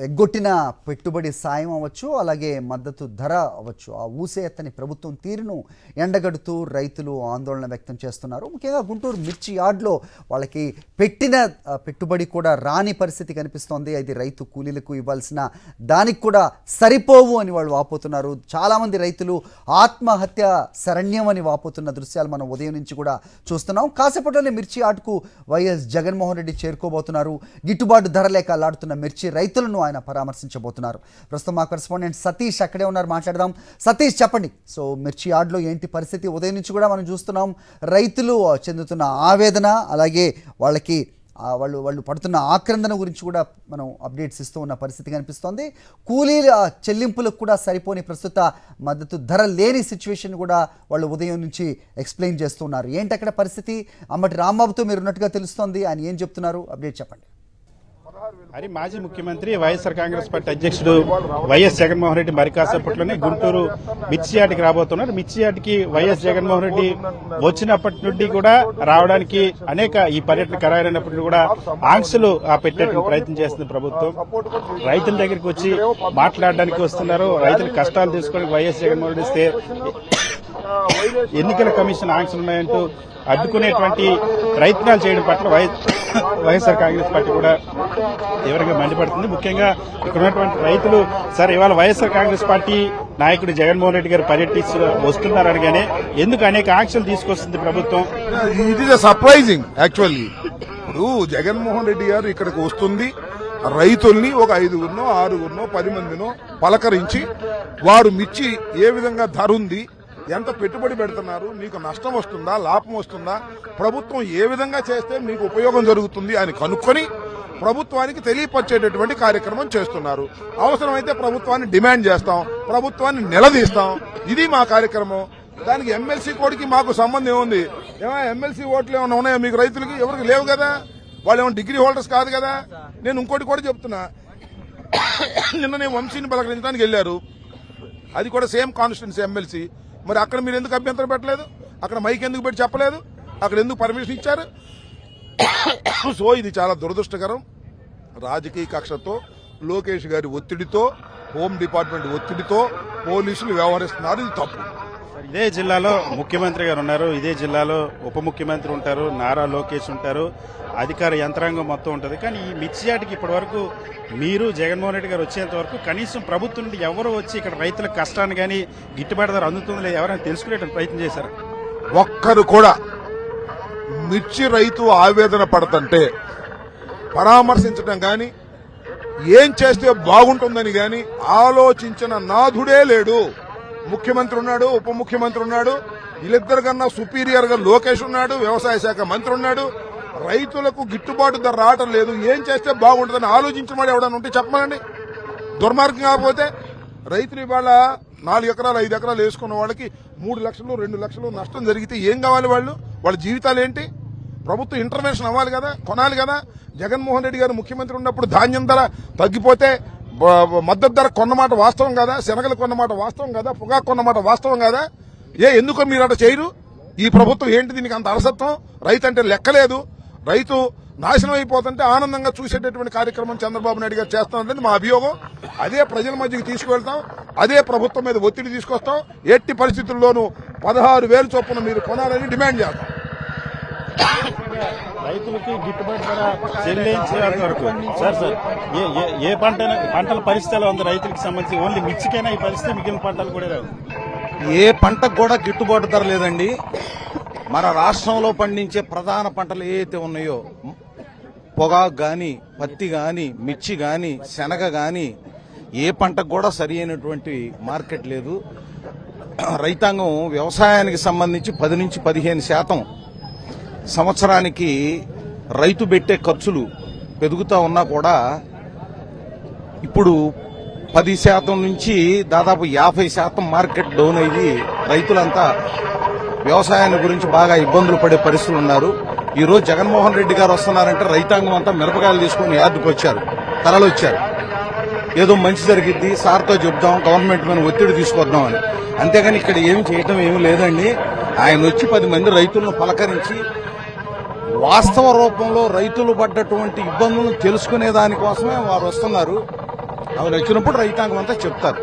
ఎగ్గొట్టిన పెట్టుబడి సాయం అవ్వచ్చు, అలాగే మద్దతు ధర అవ్వచ్చు, ఆ ఊసే ఎత్తని ప్రభుత్వం తీరును ఎండగడుతూ రైతులు ఆందోళన వ్యక్తం చేస్తున్నారు. ముఖ్యంగా గుంటూరు మిర్చి యార్డ్లో వాళ్ళకి పెట్టిన పెట్టుబడి కూడా రాని పరిస్థితి కనిపిస్తోంది. అది రైతు కూలీలకు ఇవ్వాల్సిన దానికి కూడా సరిపోవు అని వాళ్ళు వాపోతున్నారు. చాలామంది రైతులు ఆత్మహత్య శరణ్యం అని వాపోతున్న దృశ్యాలు మనం ఉదయం నుంచి కూడా చూస్తున్నాం. కాసేపట్లోనే మిర్చి యార్డ్కు వైఎస్ జగన్మోహన్ రెడ్డి చేరుకోబోతున్నారు. గిట్టుబాటు ధర లేక అల్లాడుతున్న మిర్చి రైతులను ఆయన పరామర్శించబోతున్నారు. ప్రస్తుతం మా కరెస్పాండెంట్ సతీష్ అక్కడే ఉన్నారు, మాట్లాడదాం. సతీష్, చెప్పండి. సో మిర్చి యార్డ్లో ఏంటి పరిస్థితి? ఉదయం నుంచి కూడా మనం చూస్తున్నాం రైతులు చెందుతున్న ఆవేదన, అలాగే వాళ్ళకి వాళ్ళు పడుతున్న ఆక్రందన గురించి కూడా మనం అప్డేట్స్ ఇస్తూ ఉన్న పరిస్థితి కనిపిస్తోంది. కూలీల చెల్లింపులకు కూడా సరిపోని ప్రస్తుత మద్దతు ధర లేని సిచ్యువేషన్ కూడా వాళ్ళు ఉదయం నుంచి ఎక్స్ప్లెయిన్ చేస్తున్నారు. ఏంటి అక్కడ పరిస్థితి? అమ్మటి రాంబాబుతో మీరు ఉన్నట్టుగా తెలుస్తోంది, ఆయన ఏం చెప్తున్నారు? అప్డేట్ చెప్పండి. మరి మాజీ ముఖ్యమంత్రి వైఎస్ఆర్ కాంగ్రెస్ పార్టీ అధ్యక్షుడు వైఎస్ జగన్మోహన్ రెడ్డి మరి కాసేపట్లోనే గుంటూరు మిర్చి యార్డ్కి రాబోతున్నారు. మిర్చి యార్డ్కి వైఎస్ జగన్మోహన్ రెడ్డి వచ్చినప్పటి నుండి కూడా రావడానికి అనేక ఈ పర్యటన ఖరారైనప్పటి నుండి కూడా ఆంక్షలు పెట్టేటువంటి ప్రయత్నం చేస్తుంది ప్రభుత్వం. రైతుల దగ్గరికి వచ్చి మాట్లాడడానికి వస్తున్నారు. రైతుల కష్టాలు తీసుకొని వైఎస్ జగన్మోహన్ రెడ్డి ఇస్తే ఎన్నికల కమిషన్ ఆంక్షలు ఉన్నాయంటూ అడ్డుకునేటువంటి ప్రయత్నాలు చేయడం పట్ల వైఎస్ఆర్ కాంగ్రెస్ పార్టీ కూడా తీవ్రంగా మండిపడుతుంది. ముఖ్యంగా ఇక్కడ ఉన్నటువంటి రైతులు, సార్ ఇవాళ వైఎస్ఆర్ కాంగ్రెస్ పార్టీ నాయకుడు జగన్మోహన్ రెడ్డి గారు పర్యటిస్తూ వస్తున్నారనగానే ఎందుకు అనేక ఆంక్షలు తీసుకొస్తుంది ప్రభుత్వం? It is surprising actually. ఇప్పుడు జగన్మోహన్ రెడ్డి గారు ఇక్కడికి వస్తుంది, రైతుల్ని ఒక 5గురినో 6గురినో 10 మందినో పలకరించి వారు మిర్చి ఏ విధంగా ధర ఉంది, ఎంత పెట్టుబడి పెడుతున్నారు, మీకు నష్టం వస్తుందా లాభం వస్తుందా, ప్రభుత్వం ఏ విధంగా చేస్తే మీకు ఉపయోగం జరుగుతుంది అని కనుక్కొని ప్రభుత్వానికి తెలియపరిచేటటువంటి కార్యక్రమం చేస్తున్నారు. అవసరమైతే ప్రభుత్వాన్ని డిమాండ్ చేస్తాం, ప్రభుత్వాన్ని నిలదీస్తాం. ఇది మా కార్యక్రమం. దానికి ఎమ్మెల్సీ కోడికి మాకు సంబంధం ఏముంది? ఏమైనా ఎమ్మెల్సీ ఓట్లు ఏమైనా ఉన్నాయా మీకు రైతులకి? ఎవరికి లేవు కదా. వాళ్ళు ఏమైనా డిగ్రీ హోల్డర్స్ కాదు కదా. నేను ఇంకోటి కూడా చెప్తున్నా, నిన్న నేను వంశీని పలకరించడానికి వెళ్లారు, అది కూడా సేమ్ కాన్స్టిట్యున్సీ ఎమ్మెల్సీ. మరి అక్కడ మీరు ఎందుకు అభ్యంతరం పెట్టలేదు? అక్కడ మైక్ ఎందుకు పెట్టి చెప్పలేదు? అక్కడ ఎందుకు పర్మిషన్ ఇచ్చారు? సో ఇది చాలా దురదృష్టకరం. రాజకీయ కక్షతో, లోకేష్ గారి ఒత్తిడితో, హోమ్ డిపార్ట్మెంట్ ఒత్తిడితో పోలీసులు వ్యవహరిస్తున్నారు. ఇది తప్పు. ఇదే జిల్లాలో ముఖ్యమంత్రి గారు ఉన్నారు, ఇదే జిల్లాలో ఉప ముఖ్యమంత్రి ఉంటారు, నారా లోకేష్ ఉంటారు, అధికార యంత్రాంగం మొత్తం ఉంటుంది. కానీ ఈ మిర్చి యార్డ్కి ఇప్పటి వరకు మీరు జగన్మోహన్ రెడ్డి గారు వచ్చేంత వరకు కనీసం ప్రభుత్వం నుండి ఎవరు వచ్చి ఇక్కడ రైతుల కష్టాన్ని కానీ గిట్టుబాటు ధర అందుతుందో లేదు ఎవరైనా తెలుసుకునే ప్రయత్నం చేశారు? ఒక్కరు కూడా మిర్చి రైతు ఆవేదన పడుతుంటే పరామర్శించడం గాని, ఏం చేస్తే బాగుంటుందని గాని ఆలోచించిన నాథుడే లేడు. ముఖ్యమంత్రి ఉన్నాడు, ఉప ముఖ్యమంత్రి ఉన్నాడు, వీళ్ళిద్దరి కన్నా సుపీరియర్ గా లోకేష్ ఉన్నాడు, వ్యవసాయ శాఖ మంత్రి ఉన్నాడు. రైతులకు గిట్టుబాటు ధర రావటం లేదు. ఏం చేస్తే బాగుంటుందని ఆలోచించమని ఎవడన్నా ఉంటే చెప్పమనండి. దుర్మార్గం కాకపోతే రైతులు ఇవాళ 4 ఎకరాలు 5 ఎకరాలు వేసుకున్న వాళ్ళకి 3 లక్షలు 2 లక్షలు నష్టం జరిగితే ఏం కావాలి? వాళ్ళ జీవితాలు ఏంటి? ప్రభుత్వం ఇంటర్వెన్షన్ అవ్వాలి కదా, కొనాలి కదా. జగన్మోహన్ రెడ్డి గారు ముఖ్యమంత్రి ఉన్నప్పుడు ధాన్యం ధర తగ్గిపోతే మద్దతు ధర కొన్నమాట వాస్తవం కదా, శనగలు కొన్నమాట వాస్తవం కదా, పొగాకు కొన్నమాట వాస్తవం కదా. ఎందుకో మీరు అట్లా చేయరు? ఈ ప్రభుత్వం ఏంటి దీనికి అంత అలసత్వం? రైతు అంటే లెక్కలేదు. రైతు నాశనం అయిపోతుంటే ఆనందంగా చూసేటటువంటి కార్యక్రమం చంద్రబాబు నాయుడు గారు చేస్తానంటే మా అభియోగం. అదే ప్రజల మధ్యకి తీసుకువెళ్తాం, అదే ప్రభుత్వం మీద ఒత్తిడి తీసుకొస్తాం. ఎట్టి పరిస్థితుల్లోనూ 16,000 చొప్పున మీరు కొనాలని డిమాండ్ చేస్తాం. రైతులకి గిట్టుబాటు ధర చెల్లించేంత వరకు సార్ ఏ పంటల పరిస్థితి ఎలా ఉంది రైతులకు సంబంధించి? ఓన్లీ మిర్చికైనా ఈ పరిస్థితి, మిగిలిన పంటలు కూడా రావు. ఏ పంటకు కూడా గిట్టుబాటు ధర లేదండి. మన రాష్ట్రంలో పండించే ప్రధాన పంటలు ఏవైతే ఉన్నాయో, పొగాకు గాని, పత్తి గాని, మిర్చి గాని, శనగ గాని, ఏ పంటకు కూడా సరి అయినటువంటి మార్కెట్ లేదు. రైతాంగం వ్యవసాయానికి సంబంధించి 10 నుంచి 15% సంవత్సరానికి రైతు పెట్టే ఖర్చులు పెరుగుతా ఉన్నా కూడా ఇప్పుడు 10% నుంచి దాదాపు 50% మార్కెట్ డౌన్ అయ్యి రైతులంతా వ్యవసాయాన్ని గురించి బాగా ఇబ్బందులు పడే పరిస్థితులు ఉన్నారు. ఈ రోజు జగన్మోహన్ రెడ్డి గారు వస్తున్నారంటే రైతాంగం అంతా మిరపకాయలు తీసుకుని యార్డుకు వచ్చారు, తరలొచ్చారు. ఏదో మంచి జరిగిద్ది, సార్తో చెప్దాం, గవర్నమెంట్ మీద ఒత్తిడి తీసుకొద్దామని. అంతేగాని ఇక్కడ ఏమి చేయటం ఏమీ లేదండి. ఆయన వచ్చి 10 మంది రైతులను పలకరించి వాస్తవ రూపంలో రైతులు పడ్డటువంటి ఇబ్బందులను తెలుసుకునే దానికోసమే వారు వస్తున్నారు. అవి వచ్చినప్పుడు రైతాంగం అంతా చెప్తారు.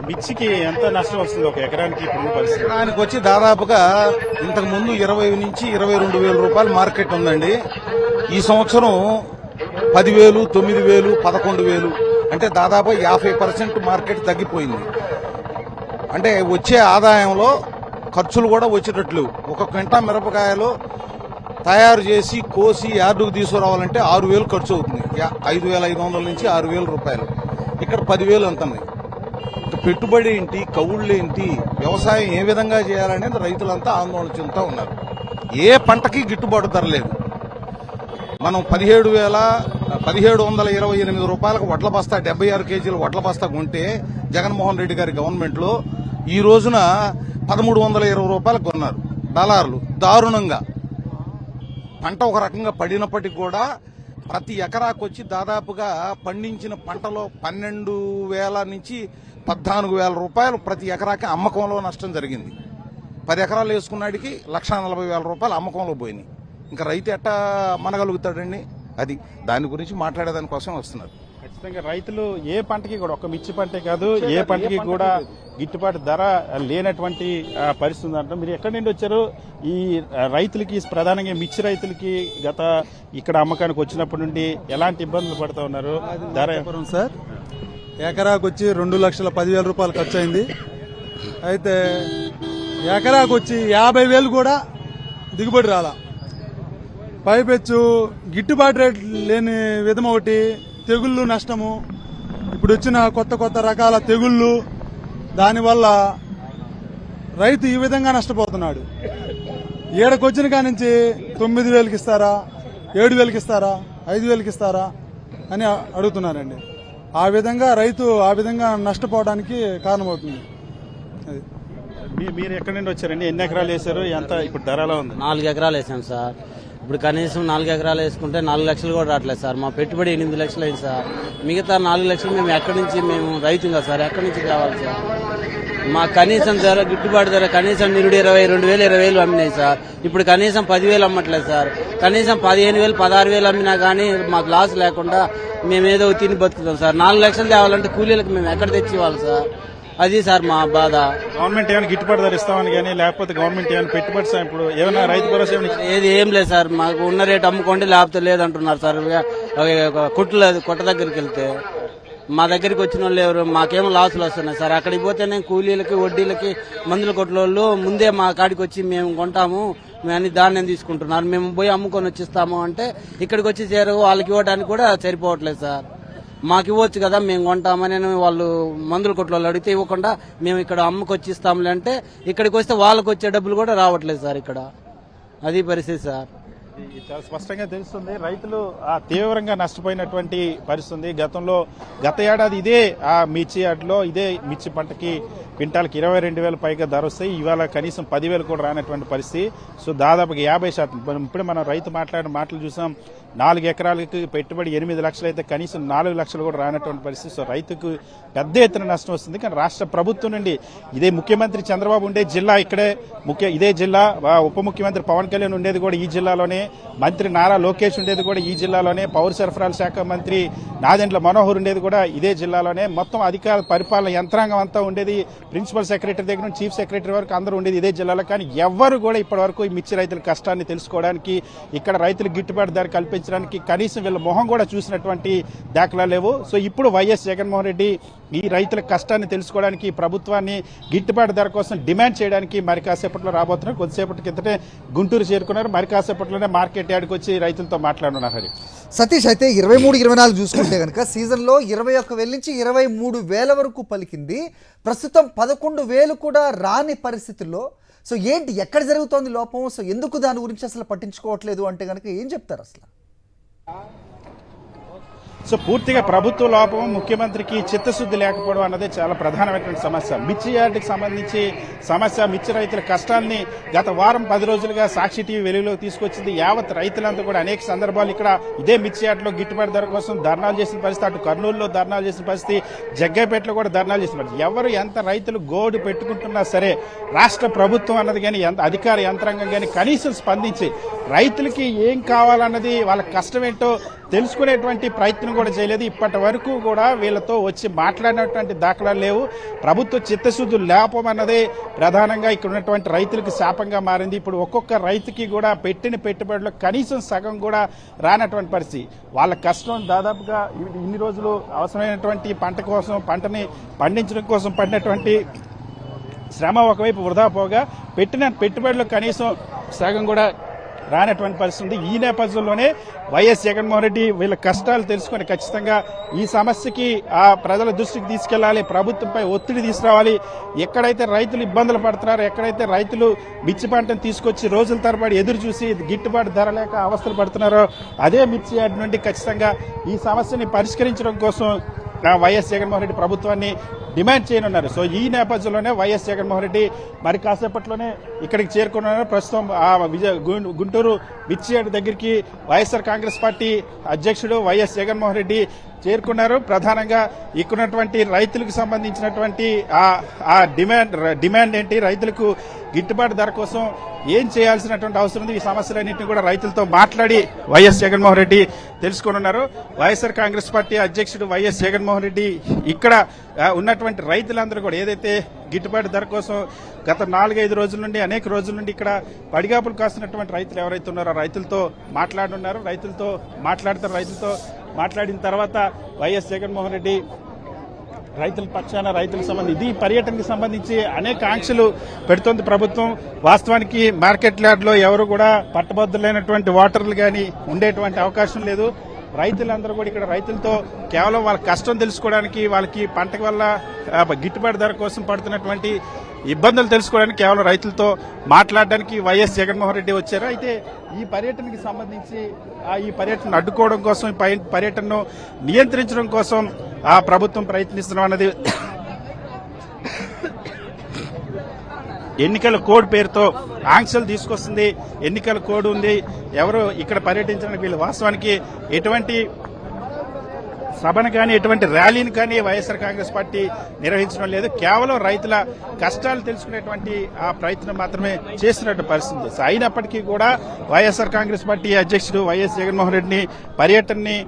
మిర్చికి ఎంత నష్టం వస్తుంది ఒక ఎకరానికి ఇప్పుడున్న పరిస్థితి? ఎకరానికి వచ్చి దాదాపుగా ఇంతకు ముందు 20 నుంచి 22,000 రూపాయల మార్కెట్ ఉందండి. ఈ సంవత్సరం 10,000, 9,000, 11,000 అంటే దాదాపు 50% మార్కెట్ తగ్గిపోయింది. అంటే వచ్చే ఆదాయంలో ఖర్చులు కూడా వచ్చేటట్లు. ఒక క్వింటా మిరపకాయలు తయారు చేసి కోసి యార్డుకు తీసుకురావాలంటే 6,000 ఖర్చు అవుతుంది. 5,500 నుంచి 6,000 రూపాయలు. ఇక్కడ 10,000 అంటుంది. పెట్టుబడి ఏంటి, కవుళ్ళు ఏంటి, వ్యవసాయం ఏ విధంగా చేయాలనేది రైతులంతా ఆందోళన చెందుతూ ఉన్నారు. ఏ పంటకి గిట్టుబాటు ధర లేదు. మనం 17,728 రూపాయలకు వడ్ల బస్తా 76 కేజీల వడ్ల బస్తా కొంటే జగన్మోహన్ రెడ్డి గారి గవర్నమెంట్ లో ఈ రోజున 1,320 రూపాయలకు కొన్నారు దళారులు. దారుణంగా పంట ఒక రకంగా పడినప్పటికీ కూడా ప్రతి ఎకరాకు వచ్చి దాదాపుగా పండించిన పంటలో 12,000 నుంచి 14,000 రూపాయలు ప్రతి ఎకరాకి అమ్మకంలో నష్టం జరిగింది. 10 ఎకరాలు వేసుకున్నాడికి 1,40,000 రూపాయలు అమ్మకంలో పోయినాయి. ఇంకా రైతు ఎట్టా మనగలుగుతాడండి? అది దాని గురించి మాట్లాడేదానికోసం వస్తున్నారు. ఖచ్చితంగా రైతులు ఏ పంటకి కూడా, ఒక మిర్చి పంటే కాదు ఏ పంటకి కూడా గిట్టుబాటు ధర లేనటువంటి పరిస్థితి ఉందంటారు. మీరు ఎక్కడి నుండి వచ్చారు? ఈ రైతులకి, ప్రధానంగా మిర్చి రైతులకి గత ఇక్కడ అమ్మకానికి వచ్చినప్పటి నుండి ఎలాంటి ఇబ్బందులు పడుతూ ఉన్నారు? ధర సార్ ఎకరాకు వచ్చి 2,10,000 రూపాయలు ఖర్చు అయింది. అయితే ఎకరాకు వచ్చి 50,000 కూడా దిగుబడి రాలా. పైపెచ్చు గిట్టుబాటు రేట్ లేని విధం ఒకటి, తెగుళ్ళు నష్టము. ఇప్పుడు వచ్చిన కొత్త రకాల తెగుళ్ళు, దానివల్ల రైతు ఈ విధంగా నష్టపోతున్నాడు. ఏడకొచ్చిన కానించి 9,000కి ఇస్తారా, 7,000కి ఇస్తారా, 5,000కి ఇస్తారా అని అడుగుతున్నారండి. ఆ విధంగా రైతు నష్టపోవడానికి కారణమవుతుంది. అది మీరు ఎక్కడి నుండి వచ్చారండి? ఎన్ని ఎకరాలు వేశారు? ఎంత ఇప్పుడు ధర ఎలా ఉంది? 4 ఎకరాలు వేసాం సార్. ఇప్పుడు కనీసం 4 ఎకరాలు వేసుకుంటే 4 లక్షలు కూడా రావట్లేదు సార్. మా పెట్టుబడి 8 లక్షలు అయింది సార్. మిగతా 4 లక్షలు మేము ఎక్కడి నుంచి, మేము రైతుగా సార్ ఎక్కడి నుంచి కావాలి సార్? మా కనీసం ధర, గిట్టుబాటు ధర కనీసం నిరుడు 22,000, 20,000 అమ్మినాయి సార్. ఇప్పుడు కనీసం 10,000 అమ్మట్లేదు సార్. కనీసం 15,000, 16,000 అమ్మినా కానీ మాకు లాస్ లేకుండా మేమేదో తిని బతుకుతాం సార్. 4 లక్షలు తేవాలంటే కూలీలకు మేము ఎక్కడ తెచ్చి ఇవ్వాలి సార్? అది సార్ మా బాధ. గవర్నమెంట్ ఏమైనా గిట్టుబాటు ధర ఇస్తామని కానీ, లేకపోతే గవర్నమెంట్ ఏమైనా పెట్టుబడి సాయం ఇప్పుడు ఏమైనా రైతు భరోసా ఏం లేదు సార్. మాకు ఉన్న రేటు అమ్ముకోండి, లేకపోతే లేదంటున్నారు సార్. కొట్ట దగ్గరికి వెళ్తే మా దగ్గరికి వచ్చిన వాళ్ళు ఎవరు? మాకేమో లాసులు వస్తున్నాయి సార్. అక్కడికి పోతేనే కూలీలకి, వడ్డీలకి, మందుల కొట్ల వాళ్ళు ముందే మా కాడికి వచ్చి మేము కొంటాము, మేము అన్ని ధాన్యం తీసుకుంటున్నారు, మేము పోయి అమ్ముకొని వచ్చిస్తాము అంటే ఇక్కడికి వచ్చి చేరు వాళ్ళకి ఇవ్వడానికి కూడా సరిపోవట్లేదు సార్. మాకు ఇవ్వచ్చు కదా, మేము కొంటామని వాళ్ళు మందుల కొట్ల వాళ్ళు అడిగితే ఇవ్వకుండా మేము ఇక్కడ అమ్ముకొచ్చి ఇస్తాంలే అంటే ఇక్కడికి వస్తే వాళ్ళకి వచ్చే డబ్బులు కూడా రావట్లేదు సార్. ఇక్కడ అది పరిస్థితి సార్. చాలా స్పష్టంగా తెలుస్తుంది. రైతులు తీవ్రంగా నష్టపోయినటువంటి పరిస్థితి. గత ఏడాది ఇదే మిర్చి యార్డులో ఇదే మిర్చి పంటకి క్వింటాల్కి 22,000 పైగా ధర వస్తాయి. ఇవాళ కనీసం 10,000 కూడా రానటువంటి పరిస్థితి. సో దాదాపుగా 50%. ఇప్పుడు మనం రైతు మాట్లాడిన మాటలు చూసాం. 4 ఎకరాలకి పెట్టుబడి 8 లక్షలు అయితే కనీసం 4 లక్షలు కూడా రానటువంటి పరిస్థితి. సో రైతుకు పెద్ద ఎత్తున నష్టం వస్తుంది. కానీ రాష్ట్ర ప్రభుత్వం నుండి ఇదే ముఖ్యమంత్రి చంద్రబాబు ఉండే జిల్లా ఇక్కడే, ఇదే జిల్లా, ఉప ముఖ్యమంత్రి పవన్ కళ్యాణ్ ఉండేది కూడా ఈ జిల్లాలోనే, మంత్రి నారా లోకేష్ ఉండేది కూడా ఈ జిల్లాలోనే, పౌర సరఫరాల శాఖ మంత్రి నాదెండ్ల మనోహర్ ఉండేది కూడా ఇదే జిల్లాలోనే, మొత్తం అధికార పరిపాలన యంత్రాంగం అంతా ఉండేది ప్రిన్సిపల్ సెక్రటరీ దగ్గర నుంచి చీఫ్ సెక్రటరీ వరకు అందరూ ఉండేది ఇదే జిల్లాలో. కానీ ఎవ్వరు కూడా ఇప్పటి వరకు ఈ మిర్చి రైతుల కష్టాన్ని తెలుసుకోవడానికి, ఇక్కడ రైతులకు గిట్టుబాటు ధర కల్పించడానికి కనీసం వీళ్ళ మొహం కూడా చూసినటువంటి దాఖలా లేవు. సో ఇప్పుడు వైఎస్ జగన్మోహన్ రెడ్డి ఈ రైతుల కష్టాన్ని తెలుసుకోవడానికి, ప్రభుత్వాన్ని గిట్టుబాటు ధర కోసం డిమాండ్ చేయడానికి మరి కాసేపట్లో రాబోతున్నారు. కొద్దిసేపటి కిందటే గుంటూరు చేరుకున్నారు. మరి కాసేపట్లోనే మార్కెట్ యార్డ్కి వచ్చి రైతులతో మాట్లాడుతున్నారు. హరి సతీష్, అయితే 23-24 చూసుకుంటే కనుక సీజన్లో 21,000 నుంచి 23,000 వరకు పలికింది. ప్రస్తుతం 11,000 కూడా రాని పరిస్థితుల్లో సో ఏంటి, ఎక్కడ జరుగుతోంది లోపం? సో ఎందుకు దాని గురించి అసలు పట్టించుకోవట్లేదు అంటే కనుక ఏం చెప్తారు అసలు? సో పూర్తిగా ప్రభుత్వ లోపం, ముఖ్యమంత్రికి చిత్తశుద్ధి లేకపోవడం అన్నదే చాలా ప్రధానమైనటువంటి సమస్య. మిర్చి యార్డుకి సంబంధించి సమస్య, మిర్చి రైతుల కష్టాన్ని గత వారం 10 రోజులుగా సాక్షి టీవీ వెలుగులోకి తీసుకొచ్చింది. యావత్ రైతులంతా కూడా అనేక సందర్భాలు ఇక్కడ ఇదే మిర్చి యార్డులో గిట్టుబాటు ధర కోసం ధర్నాలు చేసిన పరిస్థితి, అటు కర్నూలులో ధర్నాలు చేసిన పరిస్థితి, జగ్గైపేటలో కూడా ధర్నాలు చేసిన పరిస్థితి. ఎవరు ఎంత రైతులు గోడు పెట్టుకుంటున్నా సరే రాష్ట్ర ప్రభుత్వం అన్నది కానీ, ఎంత అధికార యంత్రాంగం కానీ కనీసం స్పందించి రైతులకి ఏం కావాలన్నది, వాళ్ళ కష్టం ఏంటో తెలుసుకునేటువంటి ప్రయత్నం కూడా చేయలేదు. ఇప్పటి వరకు కూడా వీళ్ళతో వచ్చి మాట్లాడినటువంటి దాఖలాలు లేవు. ప్రభుత్వ చిత్తశుద్ధి లేపం అన్నదే ప్రధానంగా ఇక్కడ ఉన్నటువంటి రైతులకు శాపంగా మారింది. ఇప్పుడు ఒక్కొక్క రైతుకి కూడా పెట్టిన పెట్టుబడులు కనీసం సగం కూడా రానటువంటి పరిస్థితి. వాళ్ళ కష్టం దాదాపుగా ఇన్ని రోజులు అవసరమైనటువంటి పంట కోసం, పంటని పండించడం కోసం పడినటువంటి శ్రమ ఒకవైపు వృధా పోగా పెట్టిన పెట్టుబడులు కనీసం సగం కూడా రానటువంటి పరిస్థితి ఉంది. ఈ నేపథ్యంలోనే వైఎస్ జగన్మోహన్ రెడ్డి వీళ్ళ కష్టాలు తెలుసుకొని ఖచ్చితంగా ఈ సమస్యకి ఆ ప్రజల దృష్టికి తీసుకెళ్లాలి, ప్రభుత్వంపై ఒత్తిడి తీసుకురావాలి. ఎక్కడైతే రైతులు ఇబ్బందులు పడుతున్నారో, ఎక్కడైతే రైతులు మిర్చి పంటను తీసుకొచ్చి రోజుల తరబడి ఎదురు చూసి గిట్టుబాటు ధర లేక అవస్థలు పడుతున్నారో అదే మిర్చి యార్డ్ నుండి ఖచ్చితంగా ఈ సమస్యని పరిష్కరించడం కోసం వైఎస్ జగన్మోహన్ రెడ్డి ప్రభుత్వాన్ని డిమాండ్ చేయనున్నారు. సో ఈ నేపథ్యంలోనే వైఎస్ జగన్మోహన్ రెడ్డి మరి కాసేపట్లోనే ఇక్కడికి చేరుకున్నారు. ప్రస్తుతం ఆ గుంటూరు మిర్చి యార్డ్ దగ్గరికి వైఎస్ఆర్ కాంగ్రెస్ పార్టీ అధ్యక్షుడు వైఎస్ జగన్మోహన్ రెడ్డి చేరుకున్నారు. ప్రధానంగా ఇక్కడున్నటువంటి రైతులకు సంబంధించినటువంటి ఆ డిమాండ్ ఏంటి, రైతులకు గిట్టుబాటు ధర కోసం ఏం చేయాల్సినటువంటి అవసరం ఉంది, ఈ సమస్యలన్నింటినీ కూడా రైతులతో మాట్లాడి వైఎస్ జగన్మోహన్ రెడ్డి తెలుసుకున్నారు. వైఎస్ఆర్ కాంగ్రెస్ పార్టీ అధ్యక్షుడు వైఎస్ జగన్మోహన్ రెడ్డి ఇక్కడ ఉన్నటువంటి రైతులందరూ కూడా ఏదైతే గిట్టుబాటు ధర కోసం గత 4-5 రోజుల నుండి అనేక రోజుల నుండి ఇక్కడ పడిగాపులు కాస్తున్నటువంటి రైతులు ఎవరైతే ఉన్నారో రైతులతో మాట్లాడుతున్నారు. రైతులతో మాట్లాడిన తర్వాత వైఎస్ జగన్మోహన్ రెడ్డి రైతుల పక్షాన రైతులకు సంబంధించి ఈ పర్యటనకు సంబంధించి అనేక ఆంక్షలు పెడుతోంది ప్రభుత్వం. వాస్తవానికి మార్కెట్ యార్డ్లో ఎవరు కూడా పట్టభద్రులైనటువంటి ఓటర్లు కానీ ఉండేటువంటి అవకాశం లేదు. రైతులందరూ కూడా ఇక్కడ రైతులతో కేవలం వాళ్ళ కష్టం తెలుసుకోవడానికి, వాళ్ళకి పంట వల్ల గిట్టుబాటు ధర కోసం పడుతున్నటువంటి ఇబ్బందులు తెలుసుకోవడానికి కేవలం రైతులతో మాట్లాడడానికి వైఎస్ జగన్మోహన్ రెడ్డి వచ్చారు. అయితే ఈ పర్యటనకి సంబంధించి ఈ పర్యటనను అడ్డుకోవడం కోసం, ఈ పర్యటనను నియంత్రించడం కోసం ఆ ప్రభుత్వం ప్రయత్నిస్తున్నాం అన్నది ఎన్నికల కోడ్ పేరుతో ఆంక్షలు తీసుకొస్తుంది. ఎన్నికల కోడ్ ఉంది, ఎవరు ఇక్కడ పర్యటించడానికి వీళ్ళు వాస్తవానికి ఎటువంటి సభను కానీ ఎటువంటి ర్యాలీని కానీ వైఎస్ఆర్ కాంగ్రెస్ పార్టీ నిర్వహించడం లేదు. కేవలం రైతుల కష్టాలు తెలుసుకునేటువంటి ఆ ప్రయత్నం మాత్రమే చేస్తున్నట్టు పరిస్థితి. అయినప్పటికీ కూడా వైఎస్ఆర్ కాంగ్రెస్ పార్టీ అధ్యక్షుడు వైఎస్ జగన్మోహన్ రెడ్డిని పర్యటనని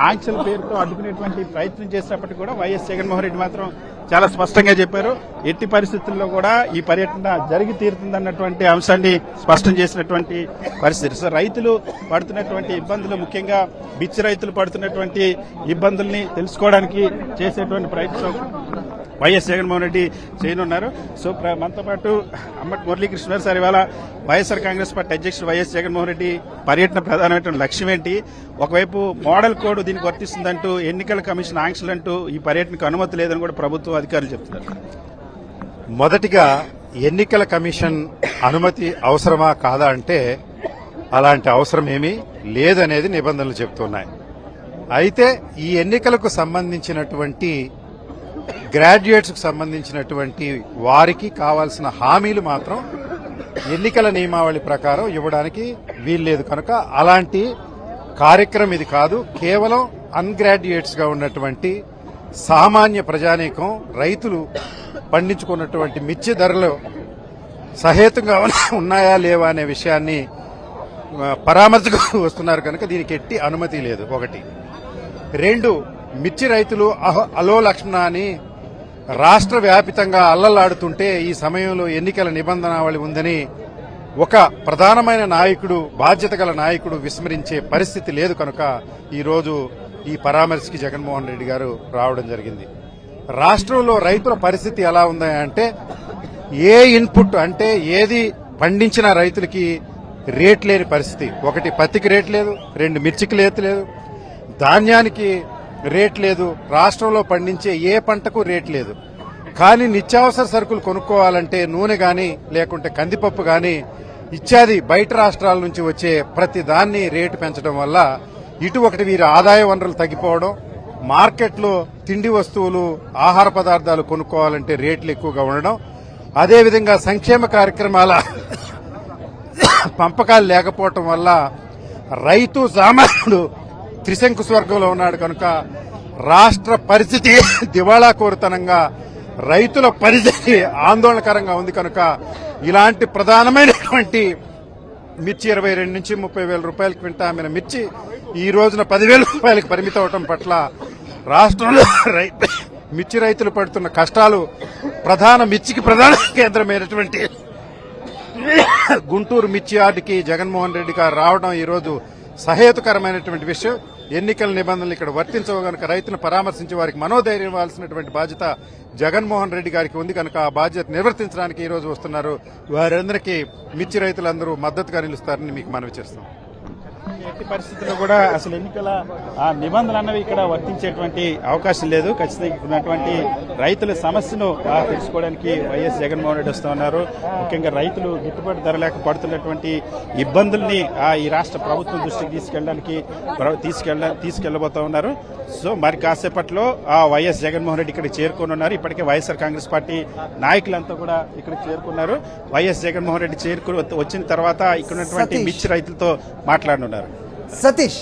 ఆంక్షల పేరుతో అడ్డుకునేటువంటి ప్రయత్నం చేసినప్పటికీ కూడా వైఎస్ జగన్మోహన్ రెడ్డి మాత్రం చాలా స్పష్టంగా చెప్పారు, ఎట్టి పరిస్థితుల్లో కూడా ఈ పర్యటన జరిగి తీరుతుందన్నటువంటి అంశాన్ని స్పష్టం చేసినటువంటి పరిస్థితి. సో రైతులు పడుతున్నటువంటి ఇబ్బందులు, ముఖ్యంగా మిర్చి రైతులు పడుతున్నటువంటి ఇబ్బందుల్ని తెలుసుకోవడానికి చేసేటువంటి ప్రయత్నం వైఎస్ జగన్మోహన్ రెడ్డి చేయనున్నారు. సో మనతో పాటు అమ్మటి మురళీకృష్ణ సార్, ఇవాళ వైఎస్ఆర్ కాంగ్రెస్ పార్టీ అధ్యక్షుడు వైఎస్ జగన్మోహన్ రెడ్డి పర్యటన ప్రధానమైన లక్ష్యం ఏంటి? ఒకవైపు మోడల్ కోడ్ దీనికి వర్తిస్తుందంటూ, ఎన్నికల కమిషన్ ఆంక్షలంటూ ఈ పర్యటనకు అనుమతి లేదని కూడా ప్రభుత్వ అధికారులు చెప్తున్నారు. మొదటిగా ఎన్నికల కమిషన్ అనుమతి అవసరమా కాదా అంటే అలాంటి అవసరం ఏమీ లేదనేది నిబంధనలు చెబుతున్నాయి. అయితే ఈ ఎన్నికలకు సంబంధించినటువంటి గ్రాడ్యుయేట్స్కు సంబంధించినటువంటి వారికి కావాల్సిన హామీలు మాత్రం ఎన్నికల నియమావళి ప్రకారం ఇవ్వడానికి వీల్లేదు. కనుక అలాంటి కార్యక్రమం ఇది కాదు. కేవలం అన్గ్రాడ్యుయేట్స్ గా ఉన్నటువంటి సామాన్య ప్రజానీకం, రైతులు పండించుకున్నటువంటి మిర్చి ధరలు సహేతుగా ఉన్నాయా లేవా అనే విషయాన్ని పరామర్శకు వస్తున్నారు కనుక దీనికి ఎట్టి అనుమతి లేదు. ఒకటి. రెండు, మిర్చి రైతులు అలో లక్ష్మణ అని రాష్ట్ర వ్యాపితంగా అల్లలాడుతుంటే ఈ సమయంలో ఎన్నికల నిబంధనావళి ఉందని ఒక ప్రధానమైన నాయకుడు, బాధ్యత గల నాయకుడు విస్మరించే పరిస్థితి లేదు. కనుక ఈరోజు ఈ పరామర్శకి జగన్మోహన్ రెడ్డి గారు రావడం జరిగింది. రాష్ట్రంలో రైతుల పరిస్థితి ఎలా ఉందంటే, ఏ ఇన్పుట్ అంటే ఏది పండించిన రైతులకి రేట్ లేని పరిస్థితి. ఒకటి, పత్తికి రేట్ లేదు. రెండు, మిర్చికి రేట్ లేదు. ధాన్యానికి రేట్ లేదు. రాష్ట్రంలో పండించే ఏ పంటకు రేట్ లేదు. కానీ నిత్యావసర సరుకులు కొనుక్కోవాలంటే నూనె గాని, లేకుంటే కందిపప్పు గాని ఇత్యాది బయట రాష్ట్రాల నుంచి వచ్చే ప్రతి దాన్ని రేటు పెంచడం వల్ల ఇటు ఒకటి వీరి ఆదాయ వనరులు తగ్గిపోవడం, మార్కెట్లో తిండి వస్తువులు, ఆహార పదార్థాలు కొనుక్కోవాలంటే రేట్లు ఎక్కువగా ఉండడం, అదేవిధంగా సంక్షేమ కార్యక్రమాల పంపకాలు లేకపోవటం వల్ల రైతు సామాన్యుడు త్రిశంకు స్వర్గంలో ఉన్నాడు. కనుక రాష్ట్ర పరిస్థితి దివాళా కోరుతనంగా, రైతుల పరిస్థితి ఆందోళనకరంగా ఉంది. కనుక ఇలాంటి ప్రధానమైనటువంటి మిర్చి 22 నుంచి 30,000 రూపాయల క్వింటా అమ్మిన మిర్చి ఈ రోజున 10,000 రూపాయలకు పరిమితం అవటం పట్ల రాష్ట్రంలో మిర్చి రైతులు పడుతున్న కష్టాలు మిర్చికి ప్రధాన కేంద్రమైనటువంటి గుంటూరు మిర్చి యార్డుకి జగన్మోహన్ రెడ్డి గారు రావడం ఈ రోజు సహేతుకరమైనటువంటి విషయం. ఎన్నికల నిబంధనలు ఇక్కడ వర్తించవు గనుక రైతులను పరామర్శించి వారికి మనోధైర్యం ఇవ్వాల్సినటువంటి బాధ్యత జగన్మోహన్ రెడ్డి గారికి ఉంది కనుక ఆ బాధ్యత నిర్వర్తించడానికి ఈ రోజు వస్తున్నారు. వారందరికీ మిర్చి రైతులందరూ మద్దతుగా నిలుస్తారని మీకు మనవి చేస్తాం. ఎట్టి పరిస్థితుల్లో కూడా అసలు ఎన్నికల ఆ నిబంధనలు అన్నవి ఇక్కడ వర్తించేటువంటి అవకాశం లేదు. ఖచ్చితంగా ఉన్నటువంటి రైతుల సమస్యను తెలుసుకోవడానికి వైఎస్ జగన్మోహన్ రెడ్డి వస్తూ ఉన్నారు. ముఖ్యంగా రైతులు గిట్టుబాటు ధర లేక పడుతున్నటువంటి ఇబ్బందుల్ని ఈ రాష్ట్ర ప్రభుత్వం దృష్టికి తీసుకెళ్లబోతా ఉన్నారు. సో మరి కాసేపట్లో వైఎస్ జగన్మోహన్ రెడ్డి ఇక్కడ చేరుకొని ఉన్నారు. ఇప్పటికే వైఎస్ఆర్ కాంగ్రెస్ పార్టీ నాయకులంతా కూడా ఇక్కడ చేరుకున్నారు. వైఎస్ జగన్మోహన్ రెడ్డి వచ్చిన తర్వాత ఇక్కడ ఉన్నటువంటి మిర్చి రైతులతో మాట్లాడనున్నారు. సతీష్